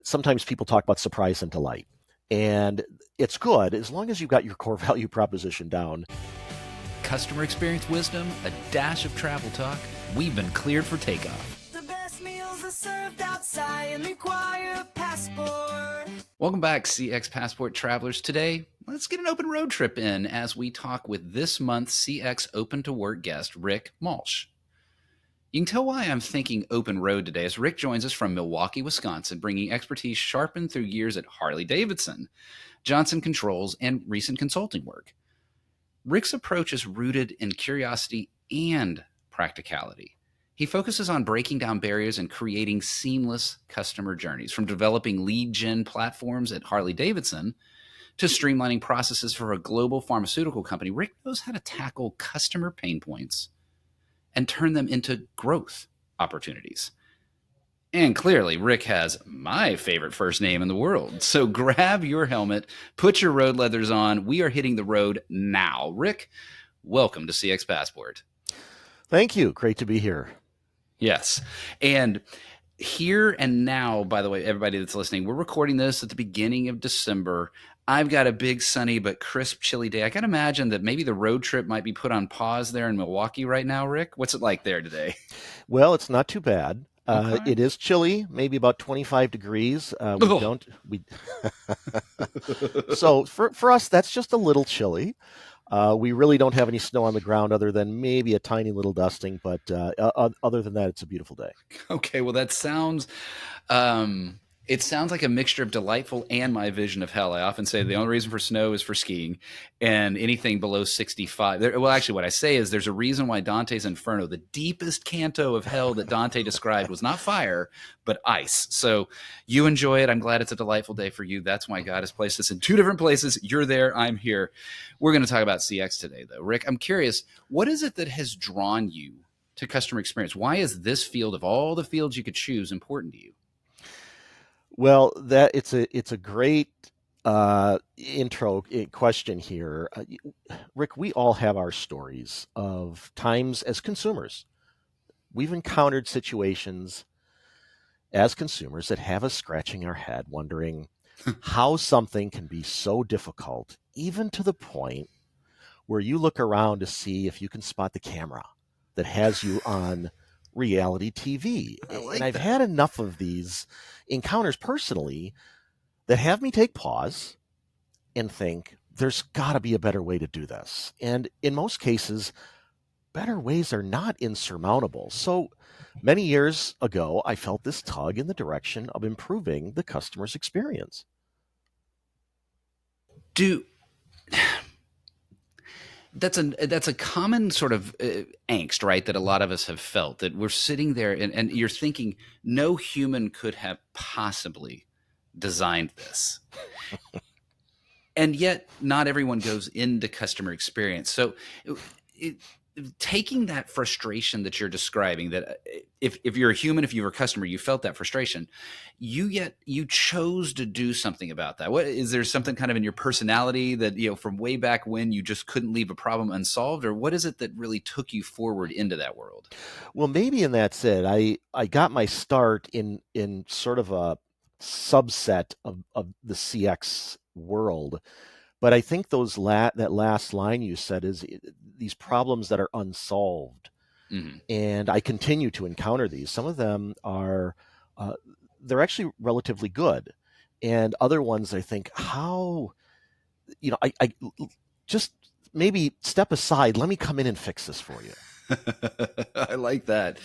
sometimes people talk about surprise and delight. And it's good as long as you've got your core value proposition down. Customer experience wisdom, a dash of travel talk. We've been cleared for takeoff. The best meals are served outside and require a passport. Welcome back, CX Passport travelers. Today, let's get an open road trip in as we talk with this month's CX OpenToWork guest, Rick Malsch. You can tell why I'm thinking open road today as Rick joins us from Milwaukee, Wisconsin, bringing expertise sharpened through years at Harley Davidson, Johnson Controls, and recent consulting work. Rick's approach is rooted in curiosity and practicality. He focuses on breaking down barriers and creating seamless customer journeys, from developing lead gen platforms at Harley Davidson to streamlining processes for a global pharmaceutical company. Rick knows how to tackle customer pain points and turn them into growth opportunities. And clearly, Rick has my favorite first name in the world. So grab your helmet, put your road leathers on. We are hitting the road now. Rick, welcome to CX Passport. Thank you. Great to be here. Yes. And here and now, by the way, everybody that's listening, we're recording this at the beginning of December. I've got a big sunny but crisp, chilly day. I can imagine that maybe the road trip might be put on pause there in Milwaukee right now, Rick. What's it like there today? Well, it's not too bad. Okay. It is chilly, maybe about 25 degrees. So for us, that's just a little chilly. We really don't have any snow on the ground other than maybe a tiny little dusting. But other than that, it's a beautiful day. Okay, well, that sounds it sounds like a mixture of delightful and my vision of hell. I often say the only reason for snow is for skiing, and anything below 65. Well, actually, what I say is there's a reason why Dante's Inferno, the deepest canto of hell that Dante described, was not fire, but ice. So you enjoy it. I'm glad it's a delightful day for you. That's why God has placed us in two different places. You're there. I'm here. We're going to talk about CX today, though. Rick, I'm curious, what is it that has drawn you to customer experience? Why is this field, of all the fields you could choose, important to you? Well, it's a great intro question here. Rick, we all have our stories of times as consumers. We've encountered situations as consumers that have us scratching our head, wondering how something can be so difficult, even to the point where you look around to see if you can spot the camera that has you on reality TV. And I've had enough of these encounters personally that have me take pause and think, there's got to be a better way to do this. And in most cases, better ways are not insurmountable. So many years ago, I felt this tug in the direction of improving the customer's experience. That's a common sort of angst, right, that a lot of us have felt, that we're sitting there and you're thinking no human could have possibly designed this. And yet not everyone goes into customer experience. So taking that frustration that you're describing, that if you're a human, if you were a customer, you felt that frustration, you chose to do something about that. What is there something kind of in your personality that, from way back when you just couldn't leave a problem unsolved, or what is it that really took you forward into that world? Well, maybe, and that's it. I got my start in sort of a subset of the CX world. But I think that last line you said is these problems that are unsolved. Mm-hmm. And I continue to encounter these. Some of them are, they're actually relatively good. And other ones I think, how, I just maybe step aside. Let me come in and fix this for you. I like that.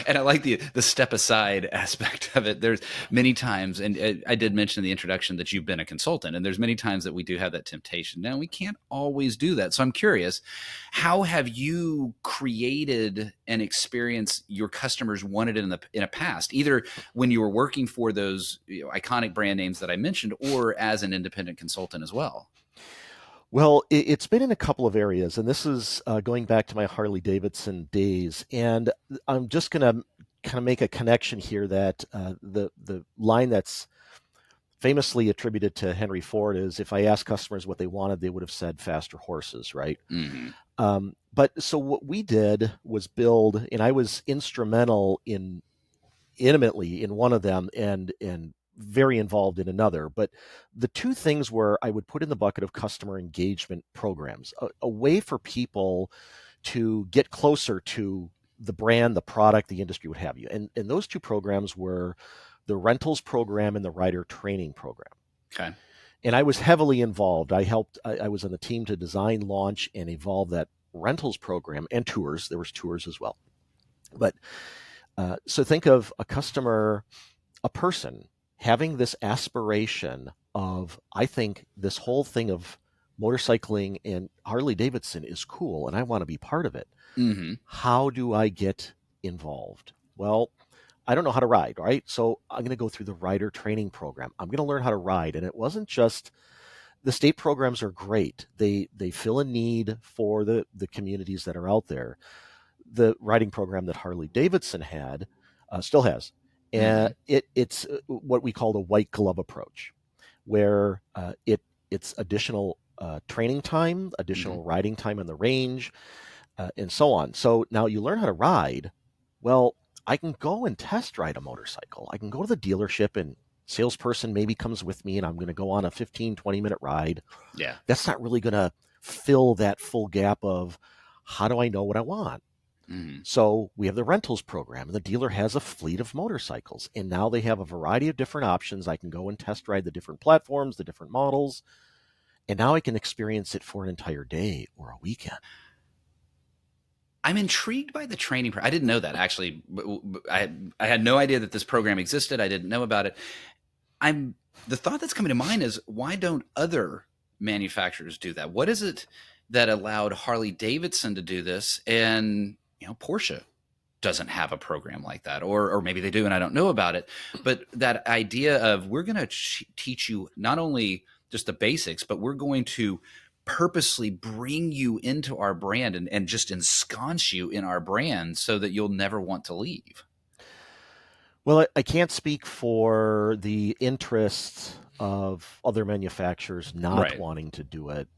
And I like the step aside aspect of it. There's many times, and I did mention in the introduction that you've been a consultant, and there's many times that we do have that temptation. Now, we can't always do that. So I'm curious, how have you created an experience your customers wanted in a past, either when you were working for those iconic brand names that I mentioned, or as an independent consultant as well? Well, it's been in a couple of areas, and this is going back to my Harley Davidson days. And I'm just going to kind of make a connection here that the line that's famously attributed to Henry Ford is, if I asked customers what they wanted, they would have said faster horses, right? Mm-hmm. But so what we did was build, and I was instrumental intimately in one of them, and very involved in another. But the two things were I would put in the bucket of customer engagement programs, a way for people to get closer to the brand, the product, the industry, what have you. And those two programs were the rentals program and the rider training program. Okay. And I was heavily involved. I was on the team to design, launch, and evolve that rentals program and tours. There was tours as well. But so think of a customer, a person having this aspiration of, I think this whole thing of motorcycling and Harley Davidson is cool and I want to be part of it. Mm-hmm. How do I get involved? Well, I don't know how to ride, right? So I'm going to go through the rider training program. I'm going to learn how to ride. And it wasn't just, the state programs are great. They fill a need for the communities that are out there. The riding program that Harley Davidson had, still has, and it's what we call the white glove approach, where it's additional training time, additional riding time on the range, and so on. So now you learn how to ride. Well, I can go and test ride a motorcycle. I can go to the dealership and salesperson maybe comes with me and I'm going to go on a 15, 20-minute ride. Yeah. That's not really going to fill that full gap of how do I know what I want? Mm-hmm. So we have the rentals program, and the dealer has a fleet of motorcycles, and now they have a variety of different options. I can go and test ride the different platforms, the different models, and now I can experience it for an entire day or a weekend. I'm intrigued by the training. I didn't know that, actually. I had no idea that this program existed. I didn't know about it. The thought that's coming to mind is, why don't other manufacturers do that? What is it that allowed Harley Davidson to do this, and Porsche doesn't have a program like that, or maybe they do and I don't know about it? But that idea of, we're going to teach you not only just the basics, but we're going to purposely bring you into our brand and just ensconce you in our brand so that you'll never want to leave. Well, I can't speak for the interests of other manufacturers not wanting to do it,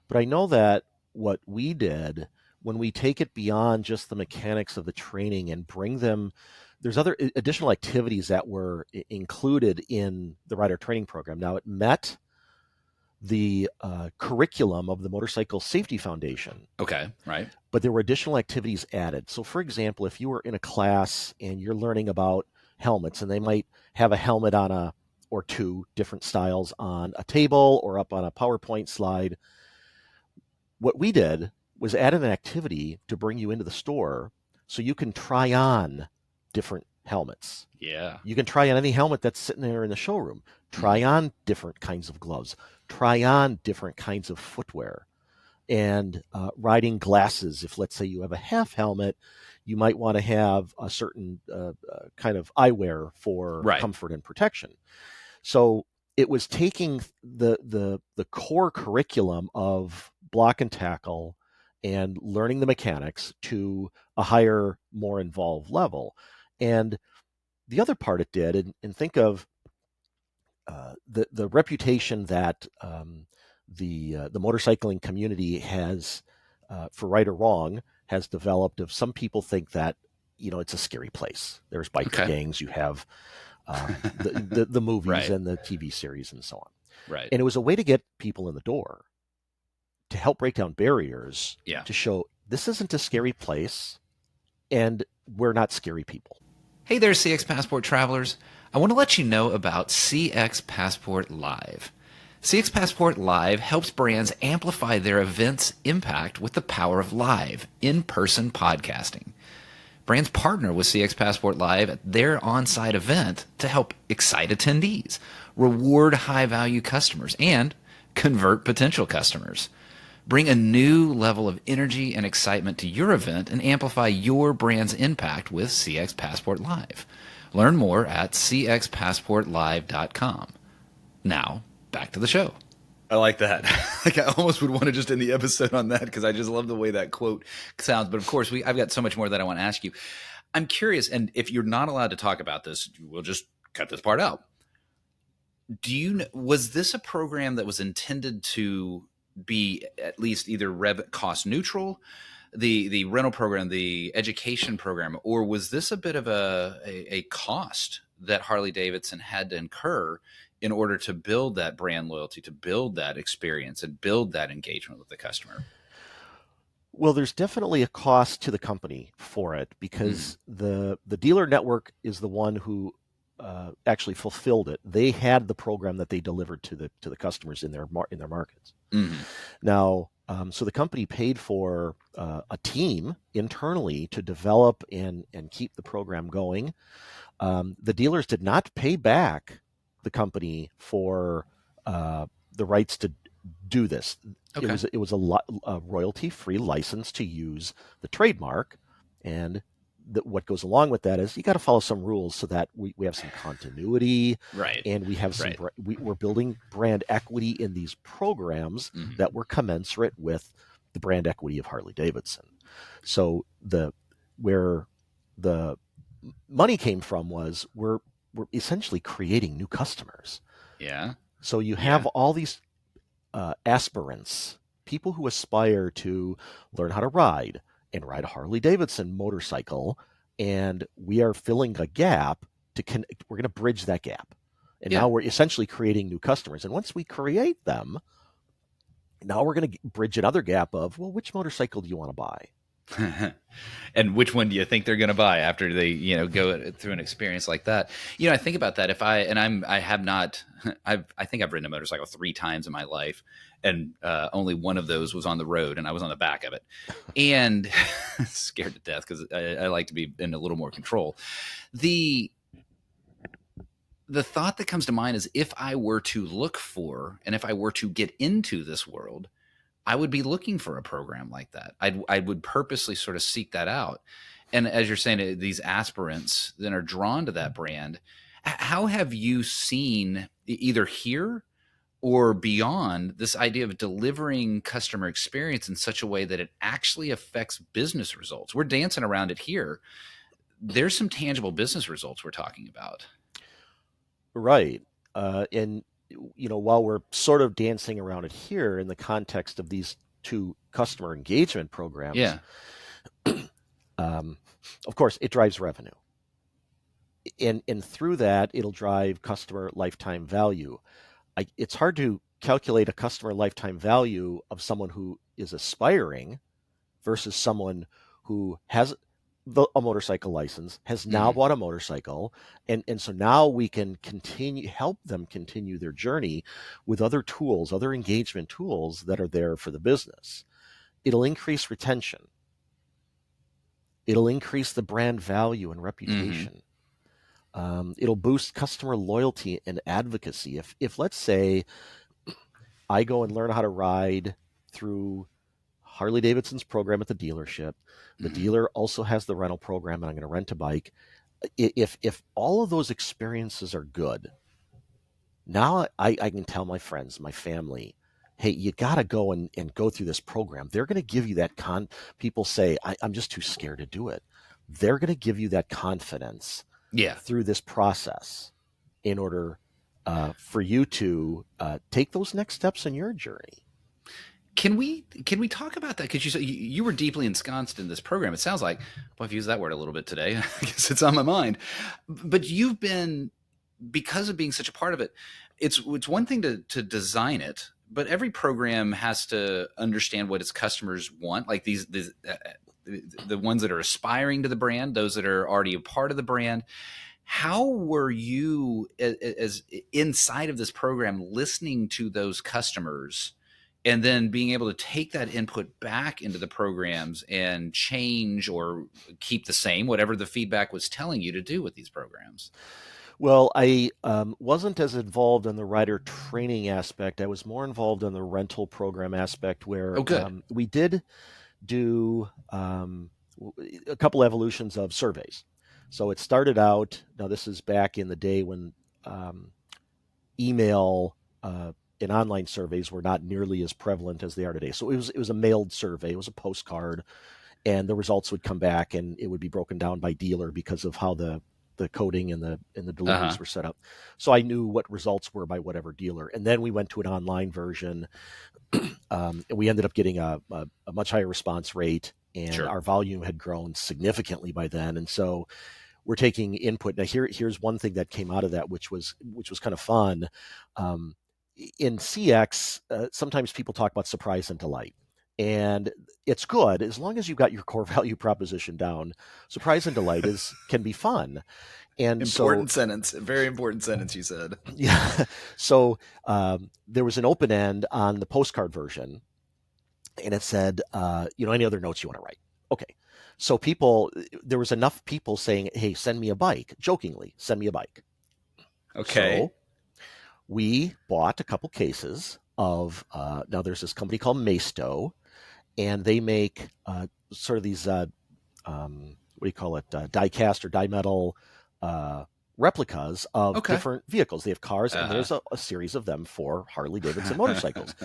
but I know that what we did, when we take it beyond just the mechanics of the training and bring them, there's other additional activities that were included in the rider training program. Now, it met the curriculum of the Motorcycle Safety Foundation. Okay, right. But there were additional activities added. So, for example, if you were in a class and you're learning about helmets, and they might have a helmet on or two different styles on a table or up on a PowerPoint slide, what we did was add an activity to bring you into the store so you can try on different helmets. Yeah. You can try on any helmet that's sitting there in the showroom. Try on different kinds of gloves. Try on different kinds of footwear. And riding glasses. If, let's say, you have a half helmet, you might want to have a certain kind of eyewear for comfort and protection. So it was taking the core curriculum of block and tackle and learning the mechanics to a higher, more involved level. And the other part it did, and think of the reputation that the motorcycling community has, for right or wrong, has developed. Of some people think that it's a scary place. There's biker gangs. You have the movies and the TV series and so on. Right. And it was a way to get people in the door, to help break down barriers, to show this isn't a scary place, and we're not scary people. Hey there, CX Passport travelers. I want to let you know about CX Passport Live. CX Passport Live helps brands amplify their event's impact with the power of live, in-person podcasting. Brands partner with CX Passport Live at their on-site event to help excite attendees, reward high-value customers, and convert potential customers. Bring a new level of energy and excitement to your event and amplify your brand's impact with CX Passport Live. Learn more at cxpassportlive.com. Now, back to the show. I like that. Like, I almost would want to just end the episode on that, because I just love the way that quote sounds. But of course, I've got so much more that I want to ask you. I'm curious, and if you're not allowed to talk about this, we'll just cut this part out. Was this a program that was intended to be at least either cost neutral, the rental program, the education program, or was this a bit of a cost that Harley Davidson had to incur in order to build that brand loyalty, to build that experience, and build that engagement with the customer? Well, there's definitely a cost to the company for it because the dealer network is the one who actually fulfilled it. They had the program that they delivered to the customers in their markets. Mm-hmm. Now, so the company paid for a team internally to develop and keep the program going. The dealers did not pay back the company for the rights to do this. Okay. It was a royalty-free license to use the trademark, and what goes along with that is you got to follow some rules so that we have some continuity, Right. and we have some we're building brand equity in these programs that were commensurate with the brand equity of Harley Davidson. So where the money came from was we're essentially creating new customers. Yeah. So you have all these aspirants, people who aspire to learn how to ride and ride a Harley Davidson motorcycle, and we are filling a gap we're going to bridge that gap. And now we're essentially creating new customers. And once we create them, now we're going to bridge another gap of, well, which motorcycle do you want to buy? And which one do you think they're going to buy after they, go through an experience like that? I think about that. I think I've ridden a motorcycle 3 times in my life, and only one of those was on the road, and I was on the back of it, and scared to death because I like to be in a little more control. The thought that comes to mind is if I were to look for, and if I were to get into this world, I would be looking for a program like that. I would purposely sort of seek that out. And as you're saying, these aspirants then are drawn to that brand. How have you seen either here or beyond this idea of delivering customer experience in such a way that it actually affects business results? We're dancing around it here. There's some tangible business results we're talking about. Right. And while we're sort of dancing around it here in the context of these 2 customer engagement programs, of course, it drives revenue. And through that, it'll drive customer lifetime value. It's hard to calculate a customer lifetime value of someone who is aspiring versus someone who has a motorcycle license, has now bought a motorcycle, and so now we can help them continue their journey with other tools, other engagement tools that are there for the business. It'll increase retention. It'll increase the brand value and reputation. It'll boost customer loyalty and advocacy. If let's say I go and learn how to ride through Harley Davidson's program at the dealership. The dealer also has the rental program, and I'm going to rent a bike. If all of those experiences are good, now I can tell my friends, my family, hey, you got to go and go through this program. They're going to give you that people say, I'm just too scared to do it. They're going to give you that confidence through this process in order for you to take those next steps in your journey. Can we talk about that? Because you were deeply ensconced in this program. It sounds like, well, I've used that word a little bit today. I guess it's on my mind. But you've been, because of being such a part of it, it's one thing to design it, but every program has to understand what its customers want. Like the ones that are aspiring to the brand, those that are already a part of the brand. How were you, as inside of this program, listening to those customers? And then being able to take that input back into the programs and change or keep the same, whatever the feedback was telling you to do with these programs. Well, I wasn't as involved in the rider training aspect. I was more involved in the rental program aspect where we did do a couple evolutions of surveys. So it started out, now this is back in the day when email and online surveys were not nearly as prevalent as they are today. So it was a mailed survey, it was a postcard, and the results would come back and it would be broken down by dealer because of how the coding and the deliveries were set up. So I knew what results were by whatever dealer. And then we went to an online version, and we ended up getting a much higher response rate, and our volume had grown significantly by then. And so we're taking input. Now here's one thing that came out of that, which was kind of fun. In CX, sometimes people talk about surprise and delight. And it's good as long as you've got your core value proposition down. Surprise and delight can be fun. And important sentence, very important sentence you said. Yeah. So there was an open end on the postcard version, and it said, any other notes you want to write? Okay. So there was enough people saying, hey, send me a bike, jokingly, send me a bike. Okay. So we bought a couple cases of, now there's this company called Masto, and they make sort of these, what do you call it, die-cast or die-metal replicas of different vehicles. They have cars, and there's a series of them for Harley Davidson motorcycles.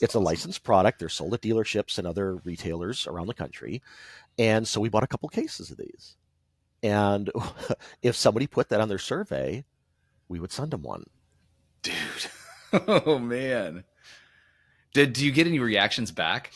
It's awesome. A licensed product. They're sold at dealerships and other retailers around the country. And so we bought a couple cases of these. And if somebody put that on their survey, we would send them one. Dude. Oh, man. Did you get any reactions back?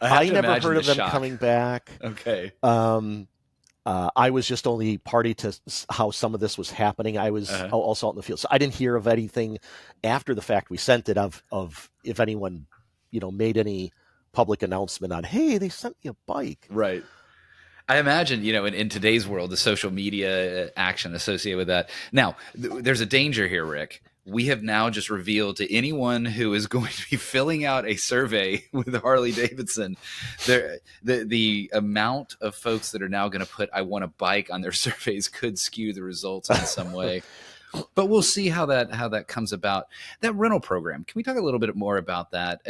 I never heard of them coming back. Okay. I was just only party to how some of this was happening. I was also out in the field, so I didn't hear of anything after the fact. We sent it of if anyone, made any public announcement on, hey, they sent me a bike. Right. I imagine, in today's world, the social media action associated with that. Now, there's a danger here, Rick. We have now just revealed to anyone who is going to be filling out a survey with Harley Davidson, the amount of folks that are now going to put "I want a bike" on their surveys could skew the results in some way. But we'll see how that comes about. That rental program. Can we talk a little bit more about that?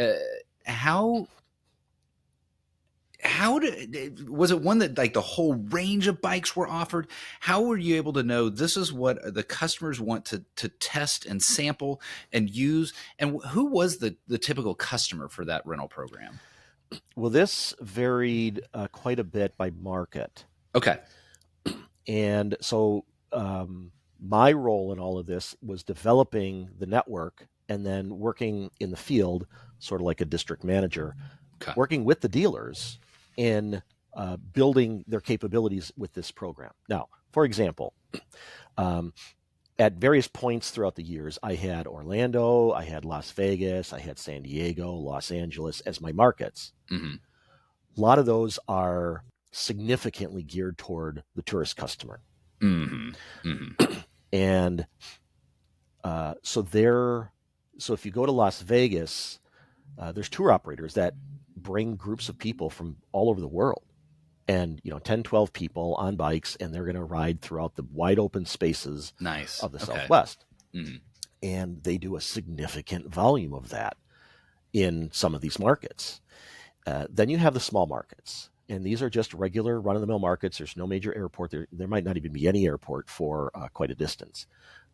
How was it one that like the whole range of bikes were offered? How were you able to know this is what the customers want to test and sample and use? And who was the typical customer for that rental program? Well, this varied quite a bit by market. Okay. And so my role in all of this was developing the network and then working in the field, sort of like a district manager, working with the dealers in building their capabilities with this program. Now, for example, at various points throughout the years, I had Orlando, I had Las Vegas, I had San Diego, Los Angeles as my markets. Mm-hmm. A lot of those are significantly geared toward the tourist customer. Mm-hmm. Mm-hmm. And so if you go to Las Vegas, there's tour operators that bring groups of people from all over the world, and 10, 12 people on bikes, and they're going to ride throughout the wide open spaces of the Southwest. Mm-hmm. And they do a significant volume of that in some of these markets. Then you have the small markets, and these are just regular run-of-the-mill markets. There's no major airport. There might not even be any airport for quite a distance.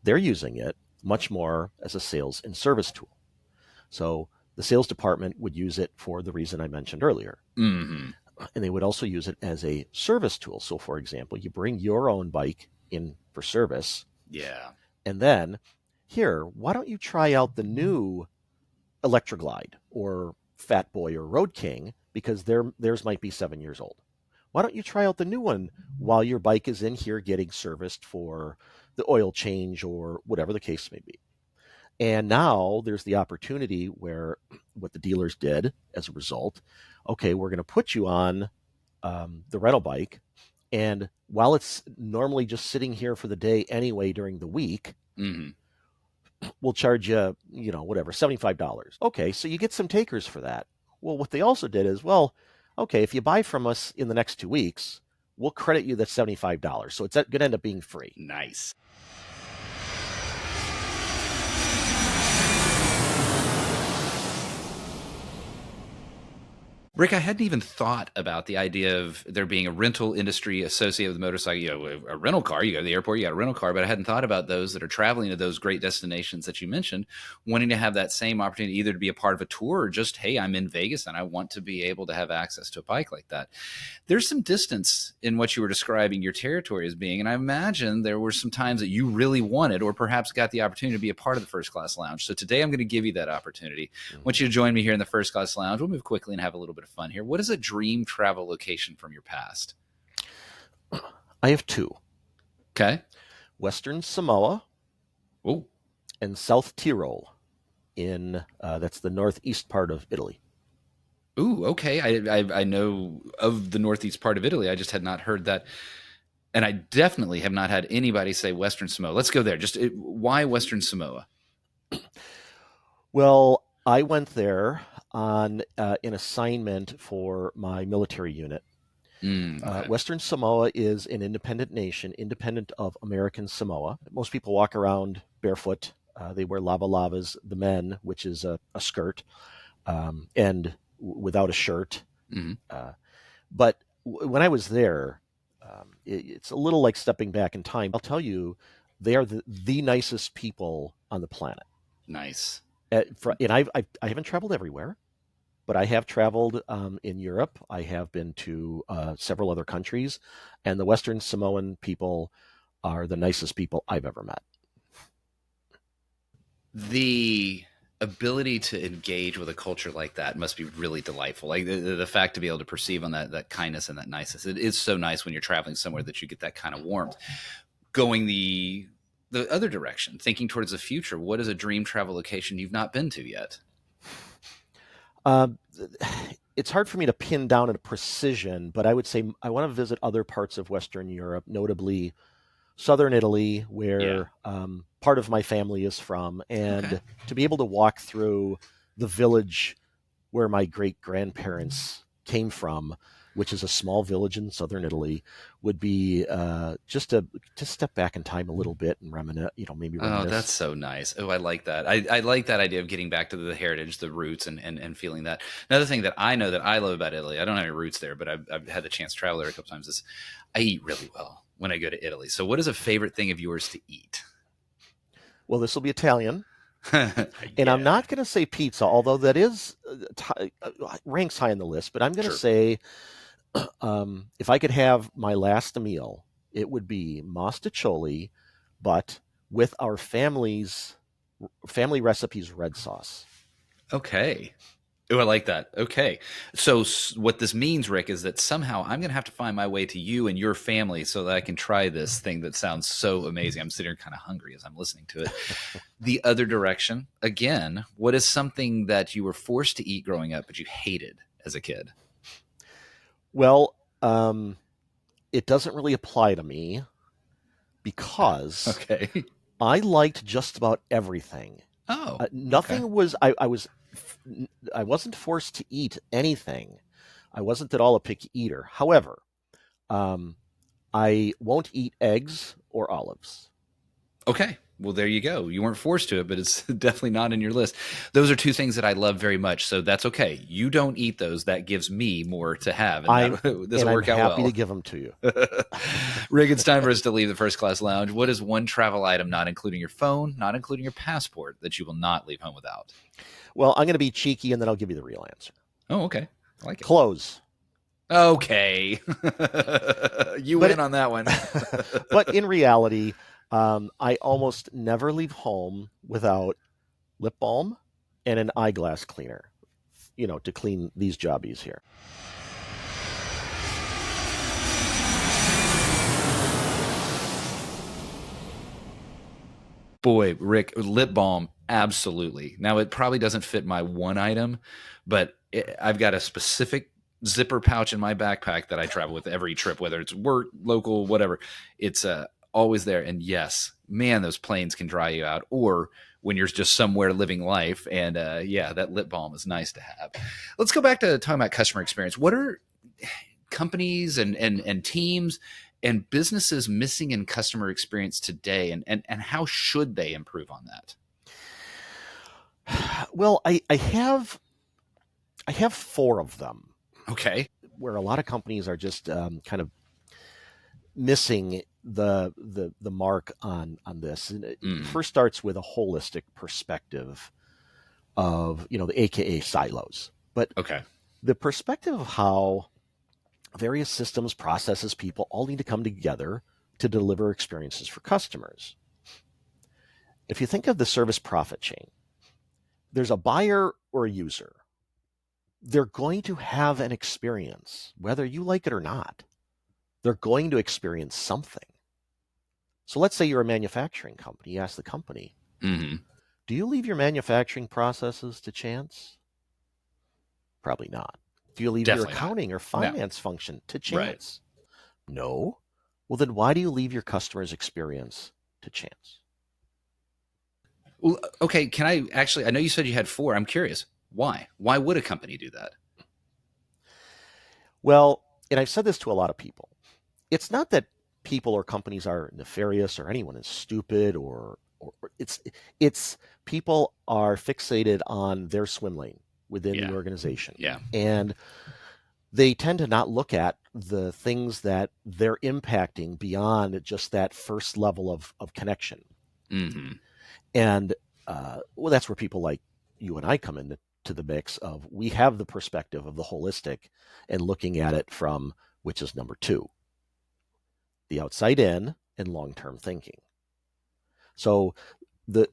They're using it much more as a sales and service tool. So the sales department would use it for the reason I mentioned earlier. Mm-hmm. And they would also use it as a service tool. So, for example, you bring your own bike in for service. Yeah. And then, here, why don't you try out the new Electroglide or Fat Boy or Road King, because theirs might be 7 years old. Why don't you try out the new one while your bike is in here getting serviced for the oil change or whatever the case may be? And now there's the opportunity where what the dealers did as a result, okay, we're going to put you on the rental bike. And while it's normally just sitting here for the day anyway during the week, mm-hmm. we'll charge you, whatever, $75. Okay, so you get some takers for that. Well, what they also did is, okay, if you buy from us in the next 2 weeks, we'll credit you that $75. So it's going to end up being free. Nice. Rick, I hadn't even thought about the idea of there being a rental industry associated with the motorcycle. A rental car, you go to the airport, you got a rental car, but I hadn't thought about those that are traveling to those great destinations that you mentioned, wanting to have that same opportunity either to be a part of a tour or just, hey, I'm in Vegas and I want to be able to have access to a bike like that. There's some distance in what you were describing your territory as being, and I imagine there were some times that you really wanted or perhaps got the opportunity to be a part of the First Class Lounge. So today I'm going to give you that opportunity. I want you to join me here in the First Class Lounge. We'll move quickly and have a little bit of fun here. What is a dream travel location from your past? I have two. Okay. Western Samoa, Oh, and South Tyrol in that's the northeast part of Italy. ooh, okay. I know of the northeast part of Italy. I just had not heard that, and I definitely have not had anybody say Western Samoa. Let's go there. Why Western Samoa? Well, I went there on an assignment for my military unit. Okay. Western Samoa is an independent nation, independent of American Samoa. Most people walk around barefoot. They wear lava lavas, the men, which is a skirt, and without a shirt. Hmm. But when I was there, it's a little like stepping back in time. I'll tell you, they are the nicest people on the planet. Nice. And I haven't traveled everywhere, but I have traveled in Europe. I have been to several other countries, and the Western Samoan people are the nicest people I've ever met. The ability to engage with a culture like that must be really delightful. Like the fact to be able to perceive on that kindness and that niceness. It is so nice when you're traveling somewhere that you get that kind of warmth. Going the other direction, thinking towards the future, what is a dream travel location you've not been to yet? Um, it's hard for me to pin down at a precision, but I would say I want to visit other parts of Western Europe, notably southern Italy, Yeah. where part of my family is from, Okay. and to be able to walk through the village where my great grandparents came from, which is a small village in southern Italy, would be just to step back in time a little bit and reminisce, maybe Oh, that's reminisce. so nice. Oh, I like that. I like that idea of getting back to the heritage, the roots, and feeling that. Another thing that I know that I love about Italy, I don't have any roots there, but I've had the chance to travel there a couple times, is I eat really well when I go to Italy. So what is a favorite thing of yours to eat? Well, this will be Italian, and I'm Yeah, not going to say pizza, although that is ranks high on the list. But I'm going to sure. say if I could have my last meal, it would be mastacholi, but with our family recipes red sauce. Okay. Oh, I like that. Okay. So what this means, Rick, is that somehow I'm going to have to find my way to you and your family so that I can try this thing that sounds so amazing. I'm sitting here kind of hungry as I'm listening to it. The other direction, again, what is something that you were forced to eat growing up, but you hated as a kid? Well, it doesn't really apply to me because Okay. I liked just about everything. Oh, okay. Nothing was I wasn't forced to eat anything. I wasn't at all a picky eater. However, um, I won't eat eggs or olives. Okay. Well, there you go. You weren't forced to it, but it's definitely not in your list. Those are two things that I love very much. So that's okay. You don't eat those. That gives me more to have, and I'm that this and will I'm work out happy to well. give them to you. Rick, it's time for us to leave the first class lounge. What is one travel item, not including your phone, not including your passport, that you will not leave home without? Well, I'm going to be cheeky and then I'll give you the real answer. Oh, okay. I like it. Clothes. Okay. You But win on that one. but in reality, I almost never leave home without lip balm and an eyeglass cleaner, to clean these jobbies here. Boy, Rick, lip balm, absolutely. Now, it probably doesn't fit my one item, but I've got a specific zipper pouch in my backpack that I travel with every trip, whether it's work, local, whatever. It's always there. And yes, man, those planes can dry you out. Or when you're just somewhere living life. And yeah, that lip balm is nice to have. Let's go back to talking about customer experience. What are companies and teams and businesses missing in customer experience today, and how should they improve on that? Well, I have four of them Okay. where a lot of companies are just kind of missing the mark on this. And it Mm, first starts with a holistic perspective of the AKA silos, but okay. the perspective of how various systems, processes, people all need to come together to deliver experiences for customers. If you think of the service profit chain, there's a buyer or a user. They're going to have an experience, whether you like it or not. They're going to experience something. So let's say you're a manufacturing company. You ask the company, Mm-hmm. do you leave your manufacturing processes to chance? Probably not. Do you leave your Definitely not. accounting or No. finance function to Right. chance? No. Well, then why do you leave your customer's experience to chance? Well, okay. Can I actually? I know you said you had 4. I'm curious. Why? Why would a company do that? Well, and I've said this to a lot of people. It's not that people or companies are nefarious or anyone is stupid or it's people are fixated on their swim lane within the Yeah. organization. Yeah. And they tend to not look at the things that they're impacting beyond just that first level of connection. Mm-hmm. And well, that's where people like you and I come into the mix of we have the perspective of the holistic and looking at it from which is number 2, the outside in and long-term thinking. So the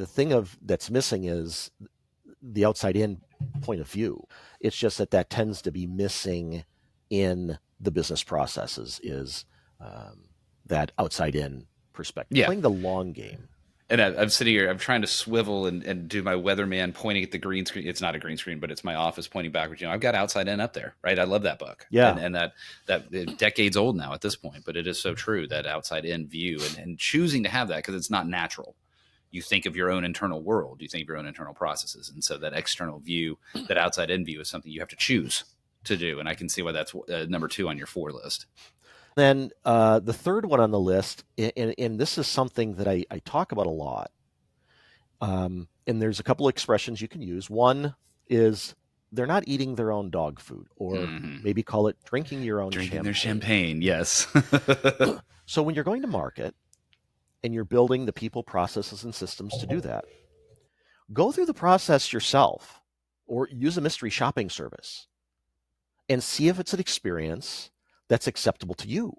thing of that's missing is the outside in point of view. It's just that tends to be missing in the business processes is that outside in perspective, Yeah. playing the long game. And I'm sitting here, I'm trying to swivel and do my weatherman pointing at the green screen. It's not a green screen, but it's my office pointing backwards. I've got Outside In up there, right? I love that book. Yeah. And that decades old now at this point, but it is so true, that outside in view and choosing to have that because it's not natural. You think of your own internal world, you think of your own internal processes. And so that external view, that outside in view is something you have to choose to do. And I can see why that's number 2 on your 4 list. Then the third one on the list, and this is something that I talk about a lot, and there's a couple of expressions you can use. One is they're not eating their own dog food, or maybe call it drinking your own Drinking champagne. their champagne, yes. So when you're going to market and you're building the people, processes, and systems to do that, go through the process yourself or use a mystery shopping service and see if it's an experience that's acceptable to you.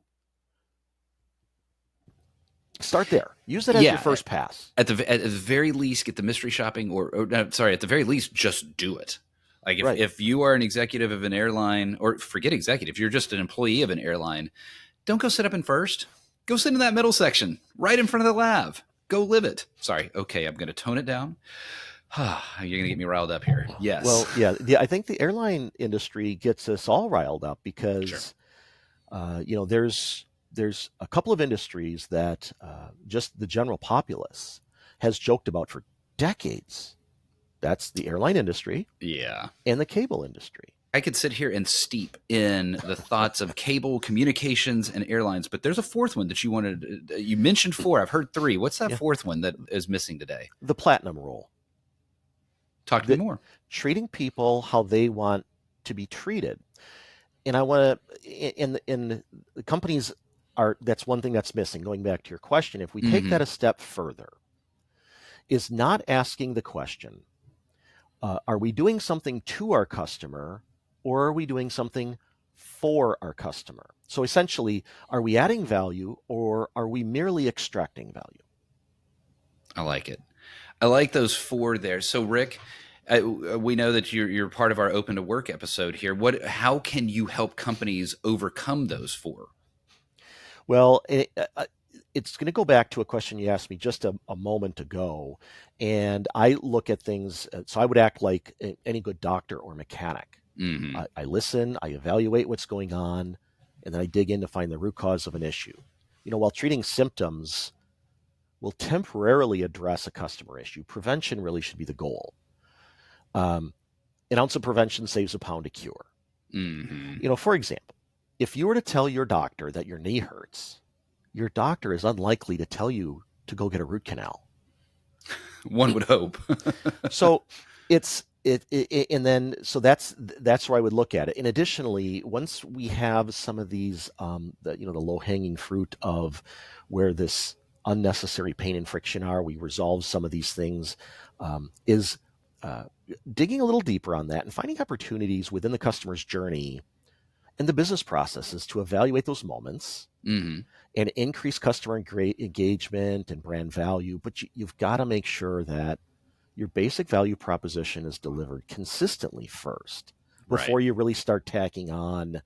Start there. Use it as your first pass. At the very least, get the mystery shopping, or no, sorry, at the very least, just do it. Like if you are an executive of an airline, or forget executive, you're just an employee of an airline, don't go sit up in first. Go sit in that middle section, right in front of the lab. Go live it. Sorry. Okay, I'm going to tone it down. You're going to get me riled up here. Yes. Well, yeah. I think the airline industry gets us all riled up because, Sure. There's a couple of industries that just the general populace has joked about for decades. That's the airline industry, and the cable industry. I could sit here and steep in the thoughts of cable, communications, and airlines, but there's a fourth one that you wanted. You mentioned 4. I've heard 3. What's that fourth one that is missing today? The platinum rule. Talk to me more. Treating people how they want to be treated. And I want to, in the companies are, that's one thing that's missing. Going back to your question, if we take that a step further, is not asking the question, are we doing something to our customer or are we doing something for our customer? So essentially, are we adding value or are we merely extracting value? I like it. I like those 4 there. So Rick, we know that you're part of our Open to Work episode here. How can you help companies overcome those 4? Well, it's going to go back to a question you asked me just a moment ago. And I look at things, so I would act like any good doctor or mechanic. I listen, I evaluate what's going on, and then I dig in to find the root cause of an issue. While treating symptoms will temporarily address a customer issue, prevention really should be the goal. An ounce of prevention saves a pound of cure. For example, if you were to tell your doctor that your knee hurts, your doctor is unlikely to tell you to go get a root canal. One would hope. So and then that's where I would look at it. And additionally, once we have some of these, the low hanging fruit of where this unnecessary pain and friction are, we resolve some of these things. Is digging a little deeper on that and finding opportunities within the customer's journey and the business processes to evaluate those moments and increase customer engagement and brand value. But you've got to make sure that your basic value proposition is delivered consistently first before you really start tacking on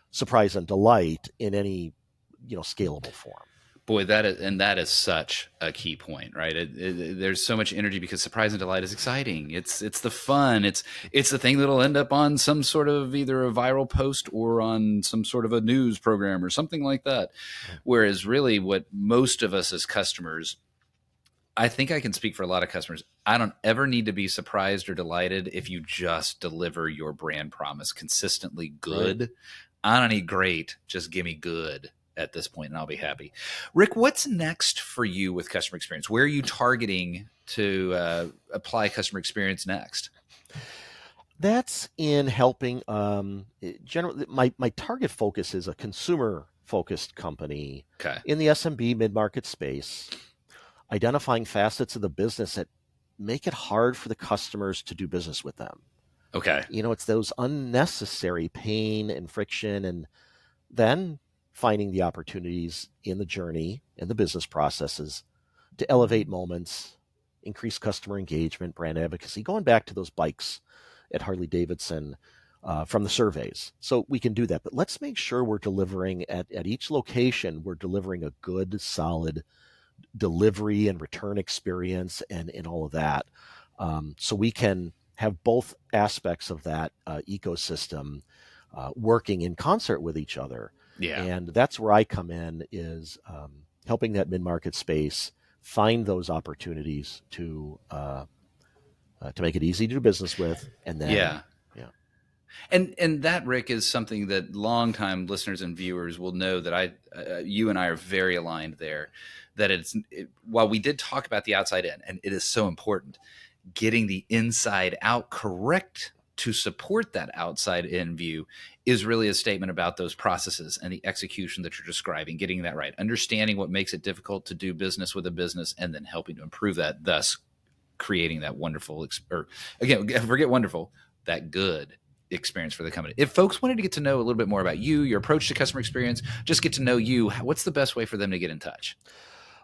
surprise and delight in any scalable form. Boy, that is such a key point, right? There's so much energy because surprise and delight is exciting. It's the fun. It's the thing that'll end up on some sort of either a viral post or on some sort of a news program or something like that. Whereas really what most of us as customers, I think I can speak for a lot of customers, I don't ever need to be surprised or delighted if you just deliver your brand promise consistently good. Right. I don't need great, just give me good at this point, and I'll be happy. Rick, what's next for you with customer experience? Where are you targeting to apply customer experience next? That's in helping. Generally, my target focus is a consumer-focused company in the SMB mid-market space, identifying facets of the business that make it hard for the customers to do business with them. Okay. It's those unnecessary pain and friction, and then finding the opportunities in the journey and the business processes to elevate moments, increase customer engagement, brand advocacy, going back to those bikes at Harley Davidson from the surveys. So we can do that. But let's make sure we're delivering at each location, we're delivering a good, solid delivery and return experience and all of that. So we can have both aspects of that ecosystem working in concert with each other. Yeah. And that's where I come in, is helping that mid-market space find those opportunities to make it easy to do business with. And then, yeah. And that, Rick, is something that longtime listeners and viewers will know that you and I are very aligned there. That while we did talk about the outside in, and it is so important, getting the inside out correct to support that outside in view is really a statement about those processes and the execution that you're describing, getting that right, understanding what makes it difficult to do business with a business, and then helping to improve that, thus creating that wonderful, forget wonderful, that good experience for the company. If folks wanted to get to know a little bit more about you, your approach to customer experience, just get to know you, what's the best way for them to get in touch?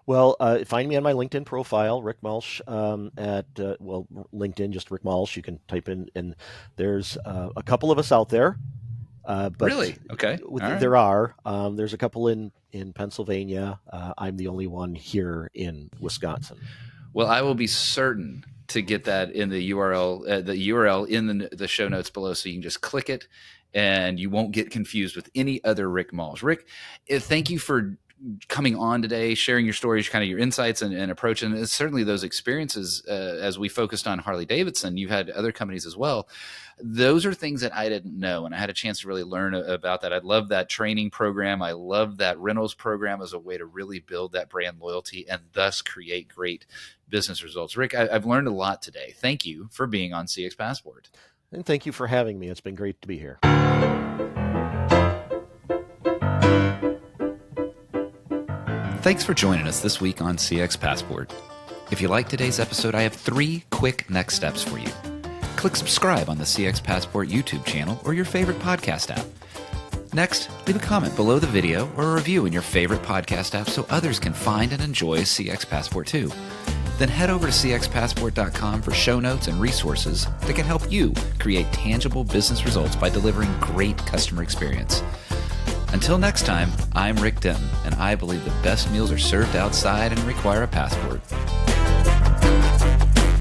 Well, find me on my LinkedIn profile, Rick Malsch, LinkedIn, just Rick Malsch. You can type in, and there's a couple of us out there. But really? Okay. There are. There's a couple in Pennsylvania. I'm the only one here in Wisconsin. Well, I will be certain to get that in the URL in the show notes below, so you can just click it and you won't get confused with any other Rick Malsch. Rick, thank you for coming on today, sharing your stories, kind of your insights and approach. And certainly those experiences, as we focused on Harley Davidson, you've had other companies as well. Those are things that I didn't know, and I had a chance to really learn about that. I love that training program. I love that rentals program as a way to really build that brand loyalty and thus create great business results. Rick, I've learned a lot today. Thank you for being on CX Passport. And thank you for having me. It's been great to be here. Thanks for joining us this week on CX Passport. If you like today's episode, I have 3 quick next steps for you. Click subscribe on the CX Passport YouTube channel or your favorite podcast app. Next, leave a comment below the video or a review in your favorite podcast app so others can find and enjoy CX Passport too. Then head over to cxpassport.com for show notes and resources that can help you create tangible business results by delivering great customer experience. Until next time, I'm Rick Denton, and I believe the best meals are served outside and require a passport.